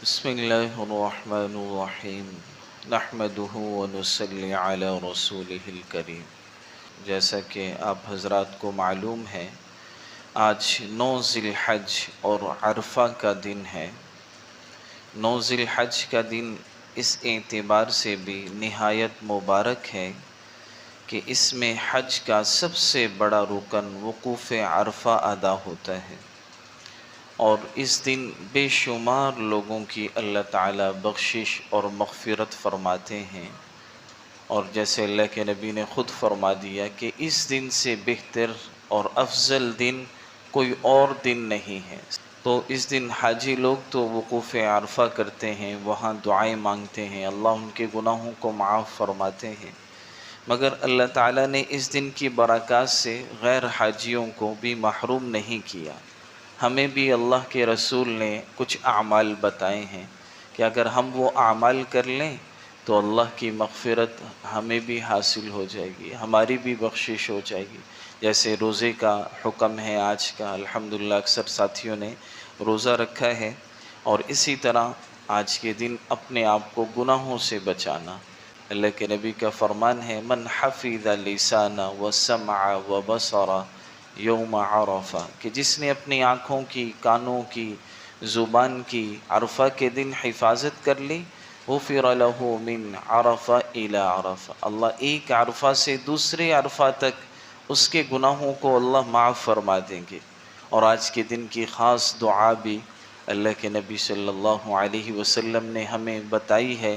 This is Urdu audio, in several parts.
بسم اللہ الرحمن الرحیم نحمدہ ونصلی علی رسولہ الکریم۔ جیسا کہ آپ حضرات کو معلوم ہے، آج 9 ذی الحج اور عرفہ کا دن ہے۔ 9 ذی الحج کا دن اس اعتبار سے بھی نہایت مبارک ہے کہ اس میں حج کا سب سے بڑا رکن وقوف عرفہ ادا ہوتا ہے، اور اس دن بے شمار لوگوں کی اللہ تعالیٰ بخشش اور مغفرت فرماتے ہیں، اور جیسے اللہ کے نبی نے خود فرما دیا کہ اس دن سے بہتر اور افضل دن کوئی اور دن نہیں ہے۔ تو اس دن حاجی لوگ تو وقوف عرفہ کرتے ہیں، وہاں دعائیں مانگتے ہیں، اللہ ان کے گناہوں کو معاف فرماتے ہیں، مگر اللہ تعالیٰ نے اس دن کی برکات سے غیر حاجیوں کو بھی محروم نہیں کیا۔ ہمیں بھی اللہ کے رسول نے کچھ اعمال بتائے ہیں کہ اگر ہم وہ اعمال کر لیں تو اللہ کی مغفرت ہمیں بھی حاصل ہو جائے گی، ہماری بھی بخشش ہو جائے گی۔ جیسے روزے کا حکم ہے آج کا، الحمدللہ اکثر ساتھیوں نے روزہ رکھا ہے، اور اسی طرح آج کے دن اپنے آپ کو گناہوں سے بچانا۔ اللہ کے نبی کا فرمان ہے، من حفظ لسانہ وسمع وبصر یوم عرفہ، کہ جس نے اپنی آنکھوں کی، کانوں کی، زبان کی عرفہ کے دن حفاظت کر لی، غفر لہ من عرفہ الی عرفہ، اللہ ایک عرفہ سے دوسرے عرفہ تک اس کے گناہوں کو اللہ معاف فرما دیں گے۔ اور آج کے دن کی خاص دعا بھی اللہ کے نبی صلی اللہ علیہ وسلم نے ہمیں بتائی ہے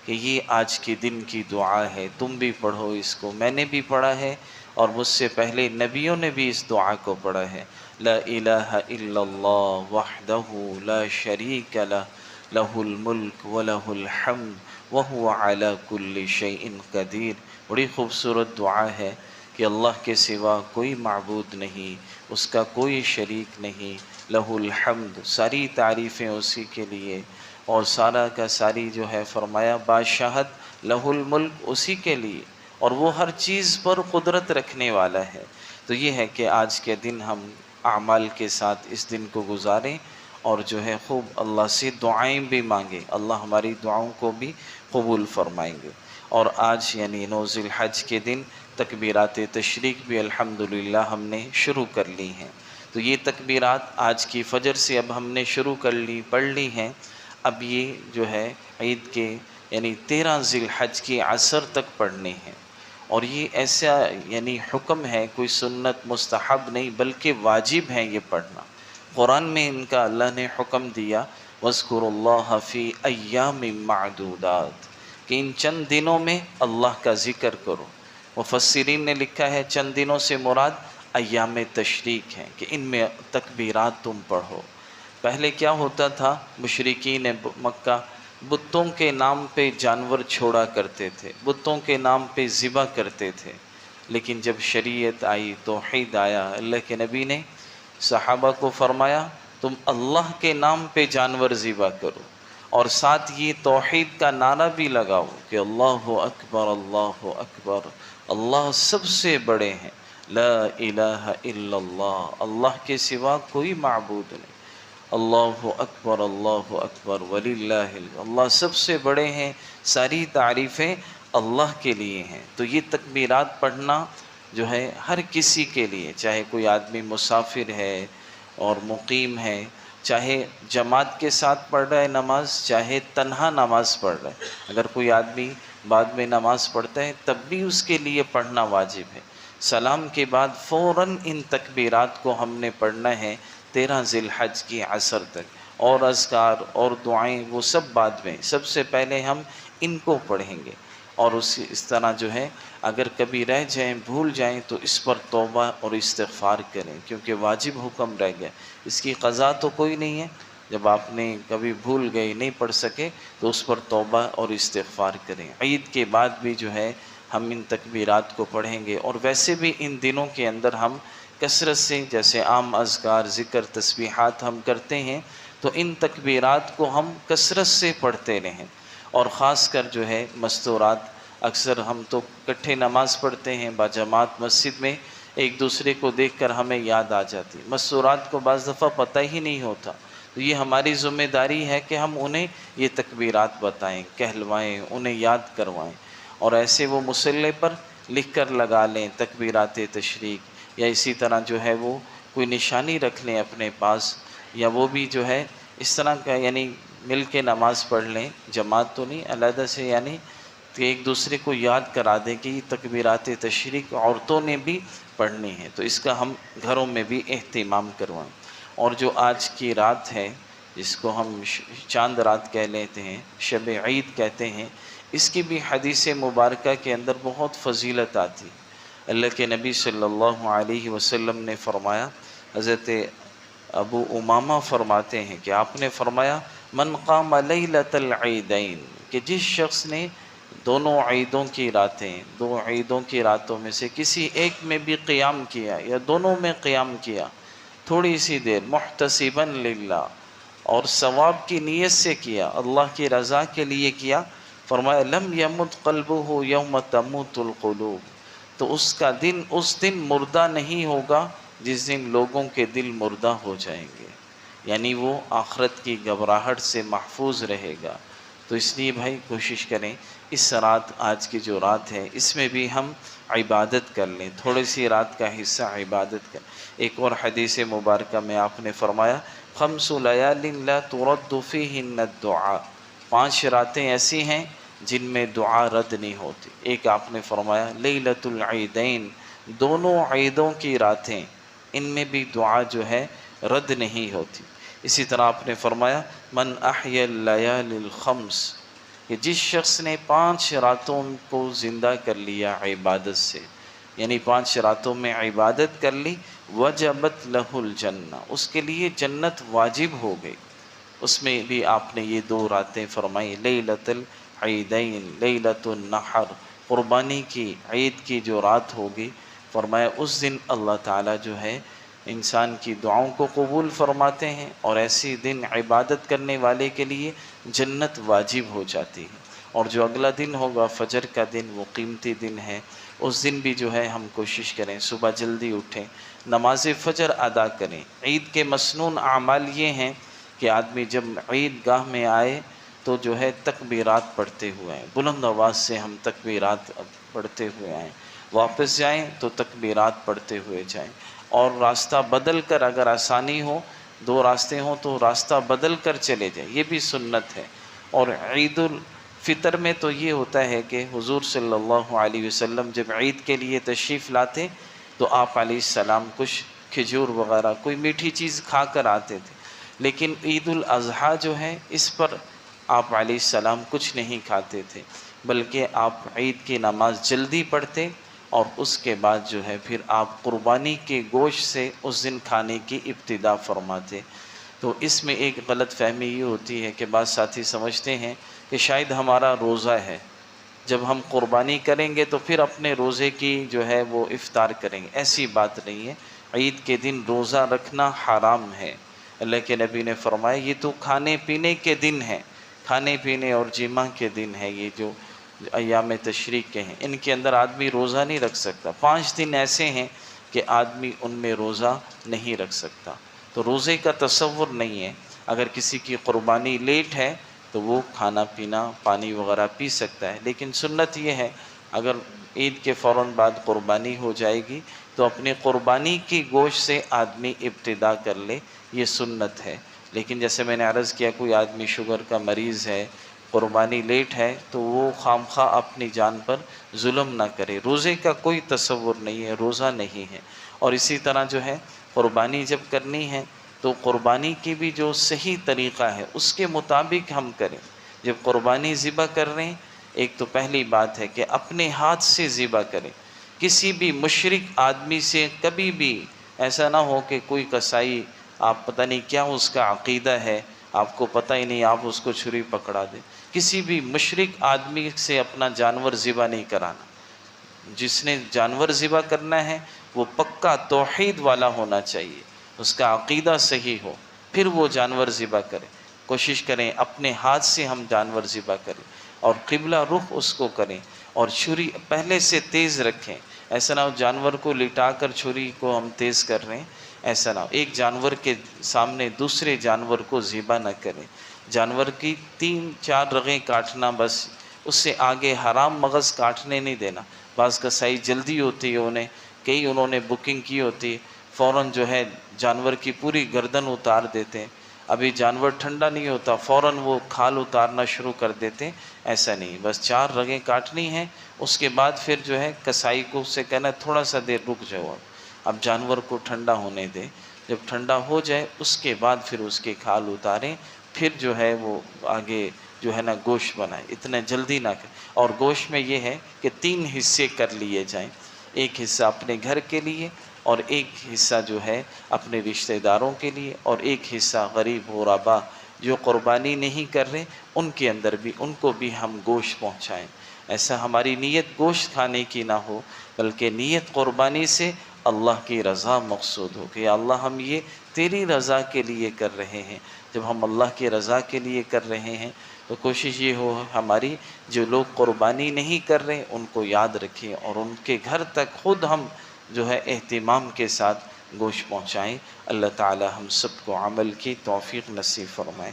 کہ یہ آج کے دن کی دعا ہے، تم بھی پڑھو اس کو، میں نے بھی پڑھا ہے، اور مجھ سے پہلے نبیوں نے بھی اس دعا کو پڑھا ہے۔ لا الہ الا اللہ وحدہ لا شریک لہ، لہ الملک ولہ الحمد وہو علی کل شیء قدیر۔ بڑی خوبصورت دعا ہے کہ اللہ کے سوا کوئی معبود نہیں، اس کا کوئی شریک نہیں، لہ الحمد، ساری تعریفیں اسی کے لیے، اور سارا کا ساری جو ہے فرمایا بادشاہت لہ الملک اسی کے لیے، اور وہ ہر چیز پر قدرت رکھنے والا ہے۔ تو یہ ہے کہ آج کے دن ہم اعمال کے ساتھ اس دن کو گزاریں، اور جو ہے خوب اللہ سے دعائیں بھی مانگیں، اللہ ہماری دعاؤں کو بھی قبول فرمائیں گے۔ اور آج یعنی 9 ذی الحج کے دن تکبیرات تشریق بھی الحمدللہ ہم نے شروع کر لی ہیں۔ تو یہ تکبیرات آج کی فجر سے اب ہم نے شروع کر لی، پڑھ لی ہیں۔ اب یہ جو ہے عید کے یعنی 13 ذی الحج کی عصر تک پڑھنے ہیں، اور یہ ایسا یعنی حکم ہے، کوئی سنت مستحب نہیں بلکہ واجب ہے یہ پڑھنا۔ قرآن میں ان کا اللہ نے حکم دیا، وَاذْكُرُوا اللَّهَ فِي أَيَّامٍ مَّعْدُودَاتٍ، کہ ان چند دنوں میں اللہ کا ذکر کرو۔ مفسرین نے لکھا ہے چند دنوں سے مراد ایام تشریق ہیں، کہ ان میں تکبیرات تم پڑھو۔ پہلے کیا ہوتا تھا، مشرکین مکہ بتوں کے نام پہ جانور چھوڑا کرتے تھے، بتوں کے نام پہ ذبح کرتے تھے، لیکن جب شریعت آئی، توحید آیا، اللہ کے نبی نے صحابہ کو فرمایا تم اللہ کے نام پہ جانور ذبح کرو، اور ساتھ یہ توحید کا نعرہ بھی لگاؤ کہ اللہ اکبر اللہ اکبر، اللہ سب سے بڑے ہیں، لا الہ الا اللہ، اللہ کے سوا کوئی معبود نہیں، اللہ اکبر وللہ الحمد، اللہ سب سے بڑے ہیں، ساری تعریفیں اللہ کے لیے ہیں۔ تو یہ تکبیرات پڑھنا جو ہے ہر کسی کے لیے، چاہے کوئی آدمی مسافر ہے اور مقیم ہے، چاہے جماعت کے ساتھ پڑھ رہا ہے نماز، چاہے تنہا نماز پڑھ رہا ہے، اگر کوئی آدمی بعد میں نماز پڑھتا ہے تب بھی اس کے لیے پڑھنا واجب ہے۔ سلام کے بعد فوراً ان تکبیرات کو ہم نے پڑھنا ہے 13 ذی الحج کی عصر تک، اور اذکار اور دعائیں وہ سب بعد میں، سب سے پہلے ہم ان کو پڑھیں گے۔ اور اس طرح جو ہے اگر کبھی رہ جائیں، بھول جائیں تو اس پر توبہ اور استغفار کریں، کیونکہ واجب حکم رہ گیا، اس کی قضا تو کوئی نہیں ہے۔ جب آپ نے کبھی بھول گئے، نہیں پڑھ سکے تو اس پر توبہ اور استغفار کریں۔ عید کے بعد بھی جو ہے ہم ان تکبیرات کو پڑھیں گے، اور ویسے بھی ان دنوں کے اندر ہم کثرت سے جیسے عام اذکار، ذکر، تسبیحات ہم کرتے ہیں، تو ان تکبیرات کو ہم کثرت سے پڑھتے رہیں۔ اور خاص کر جو ہے مستورات، اکثر ہم تو اکٹھے نماز پڑھتے ہیں باجماعت مسجد میں، ایک دوسرے کو دیکھ کر ہمیں یاد آ جاتی، مستورات کو بعض دفعہ پتہ ہی نہیں ہوتا، تو یہ ہماری ذمہ داری ہے کہ ہم انہیں یہ تکبیرات بتائیں، کہلوائیں، انہیں یاد کروائیں، اور ایسے وہ مصلے پر لکھ کر لگا لیں تکبیرات تشریق، یا اسی طرح جو ہے وہ کوئی نشانی رکھ لیں اپنے پاس، یا وہ بھی جو ہے اس طرح کا یعنی مل کے نماز پڑھ لیں، جماعت تو نہیں، علیحدہ سے، یعنی کہ ایک دوسرے کو یاد کرا دیں کہ یہ تکبیرات تشریق عورتوں نے بھی پڑھنی ہے، تو اس کا ہم گھروں میں بھی اہتمام کروائیں۔ اور جو آج کی رات ہے جس کو ہم چاند رات کہہ لیتے ہیں، شب عید کہتے ہیں، اس کی بھی حدیث مبارکہ کے اندر بہت فضیلت آتی۔ اللہ کے نبی صلی اللہ علیہ وسلم نے فرمایا، حضرت ابو امامہ فرماتے ہیں کہ آپ نے فرمایا، من قام لیلۃ العیدین، کہ جس شخص نے دونوں عیدوں کی راتیں، دو عیدوں کی راتوں میں سے کسی ایک میں بھی قیام کیا یا دونوں میں قیام کیا تھوڑی سی دیر، محتسبا للہ، اور ثواب کی نیت سے کیا، اللہ کی رضا کے لیے کیا، فرمایا لم یمت قلبہ یوم تموت القلوب، تو اس کا دن اس دن مردہ نہیں ہوگا جس دن لوگوں کے دل مردہ ہو جائیں گے، یعنی وہ آخرت کی گھبراہٹ سے محفوظ رہے گا۔ تو اس لیے بھائی کوشش کریں اس رات، آج کی جو رات ہے، اس میں بھی ہم عبادت کر لیں، تھوڑی سی رات کا حصہ عبادت کر۔ ایک اور حدیث مبارکہ میں آپ نے فرمایا، خمس لیال لا ترد فیہن الدعاء، 5 راتیں ایسی ہیں جن میں دعا رد نہیں ہوتی۔ ایک آپ نے فرمایا لیلۃ العیدین، دونوں عیدوں کی راتیں، ان میں بھی دعا جو ہے رد نہیں ہوتی۔ اسی طرح آپ نے فرمایا من احیا اللیال الخمس، کہ جس شخص نے 5 راتوں کو زندہ کر لیا عبادت سے، یعنی 5 راتوں میں عبادت کر لی، وجبت لہ الجنہ، اس کے لیے جنت واجب ہو گئی۔ اس میں بھی آپ نے یہ 2 راتیں فرمائی، لیلۃ العیدین، لیلۃ النحر، قربانی کی عید کی جو رات ہوگی، فرمایا اس دن اللہ تعالیٰ جو ہے انسان کی دعاؤں کو قبول فرماتے ہیں، اور ایسی دن عبادت کرنے والے کے لیے جنت واجب ہو جاتی ہے۔ اور جو اگلا دن ہوگا فجر کا دن، وہ قیمتی دن ہے، اس دن بھی جو ہے ہم کوشش کریں صبح جلدی اٹھیں، نماز فجر ادا کریں۔ عید کے مسنون اعمال یہ ہیں کہ آدمی جب عید گاہ میں آئے تو جو ہے تکبیرات پڑھتے ہوئے آئیں، بلند آواز سے ہم تکبیرات پڑھتے ہوئے آئیں، واپس جائیں تو تکبیرات پڑھتے ہوئے جائیں، اور راستہ بدل کر اگر آسانی ہو، 2 راستے ہوں تو راستہ بدل کر چلے جائیں، یہ بھی سنت ہے۔ اور عید الفطر میں تو یہ ہوتا ہے کہ حضور صلی اللہ علیہ وسلم جب عید کے لیے تشریف لاتے تو آپ علیہ السلام کچھ کھجور وغیرہ کوئی میٹھی چیز کھا کر آتے تھے، لیکن عید الاضحیٰ جو ہے اس پر آپ علیہ السلام کچھ نہیں کھاتے تھے، بلکہ آپ عید کی نماز جلدی پڑھتے، اور اس کے بعد جو ہے پھر آپ قربانی کے گوشت سے اس دن کھانے کی ابتدا فرماتے۔ تو اس میں ایک غلط فہمی یہ ہوتی ہے کہ بعض ساتھی سمجھتے ہیں کہ شاید ہمارا روزہ ہے، جب ہم قربانی کریں گے تو پھر اپنے روزے کی جو ہے وہ افطار کریں گے، ایسی بات نہیں ہے۔ عید کے دن روزہ رکھنا حرام ہے، اللہ کے نبی نے فرمایا یہ تو کھانے پینے کے دن ہیں، کھانے پینے اور جمع کے دن ہے، یہ جو ایام تشریق کے ہیں، ان کے اندر آدمی روزہ نہیں رکھ سکتا۔ 5 دن ایسے ہیں کہ آدمی ان میں روزہ نہیں رکھ سکتا، تو روزے کا تصور نہیں ہے۔ اگر کسی کی قربانی لیٹ ہے تو وہ کھانا پینا پانی وغیرہ پی سکتا ہے، لیکن سنت یہ ہے اگر عید کے فوراً بعد قربانی ہو جائے گی تو اپنی قربانی کی گوشت سے آدمی ابتدا کر لے، یہ سنت ہے۔ لیکن جیسے میں نے عرض کیا کوئی آدمی شوگر کا مریض ہے، قربانی لیٹ ہے، تو وہ خام خواہ اپنی جان پر ظلم نہ کرے، روزے کا کوئی تصور نہیں ہے، روزہ نہیں ہے۔ اور اسی طرح جو ہے قربانی جب کرنی ہے تو قربانی کی بھی جو صحیح طریقہ ہے اس کے مطابق ہم کریں۔ جب قربانی ذبح کر رہے ہیں، ایک تو پہلی بات ہے کہ اپنے ہاتھ سے ذبح کریں، کسی بھی مشرک آدمی سے کبھی بھی ایسا نہ ہو کہ کوئی قصائی، آپ پتہ نہیں کیا اس کا عقیدہ ہے، آپ کو پتہ ہی نہیں، آپ اس کو چھری پکڑا دیں۔ کسی بھی مشرک آدمی سے اپنا جانور ذبح نہیں کرانا۔ جس نے جانور ذبح کرنا ہے وہ پکا توحید والا ہونا چاہیے، اس کا عقیدہ صحیح ہو، پھر وہ جانور ذبح کرے۔ کوشش کریں اپنے ہاتھ سے ہم جانور ذبح کریں، اور قبلہ رخ اس کو کریں، اور چھری پہلے سے تیز رکھیں، ایسا نہ ہو جانور کو لٹا کر چھری کو ہم تیز کر رہے ہیں، ایسا نہ ہو، ایک جانور کے سامنے دوسرے جانور کو ذبح نہ کریں۔ جانور کی 3-4 رگیں کاٹنا بس، اس سے آگے حرام مغز کاٹنے نہیں دینا۔ بعض قصائی جلدی ہوتی ہے، انہوں نے بکنگ کی ہوتی ہے، فوراً جو ہے جانور کی پوری گردن اتار دیتے ہیں۔ ابھی جانور ٹھنڈا نہیں ہوتا، فوراً وہ کھال اتارنا شروع کر دیتے ہیں۔ ایسا نہیں، بس 4 رگیں کاٹنی ہیں، اس کے بعد پھر جو ہے کسائی کو اس سے کہنا ہے تھوڑا سا دیر رک جاؤ، اب جانور کو ٹھنڈا ہونے دیں۔ جب ٹھنڈا ہو جائے اس کے بعد پھر اس کے کھال اتاریں، پھر جو ہے وہ آگے جو ہے نا گوشت بنائے، اتنا جلدی نہ کریں۔ اور گوشت میں یہ ہے کہ 3 حصے کر لیے جائیں، ایک حصہ اپنے گھر کے لیے، اور ایک حصہ جو ہے اپنے رشتہ داروں کے لیے، اور ایک حصہ غریب غربا جو قربانی نہیں کر رہے ان کے اندر بھی، ان کو بھی ہم گوشت پہنچائیں۔ ایسا ہماری نیت گوشت کھانے کی نہ ہو، بلکہ نیت قربانی سے اللہ کی رضا مقصود ہو کہ یا اللہ ہم یہ تیری رضا کے لیے کر رہے ہیں۔ جب ہم اللہ کی رضا کے لیے کر رہے ہیں تو کوشش یہ ہو ہماری جو لوگ قربانی نہیں کر رہے ان کو یاد رکھیں، اور ان کے گھر تک خود ہم جو ہے اہتمام کے ساتھ گوشت پہنچائیں۔ اللہ تعالی ہم سب کو عمل کی توفیق نصیب فرمائے۔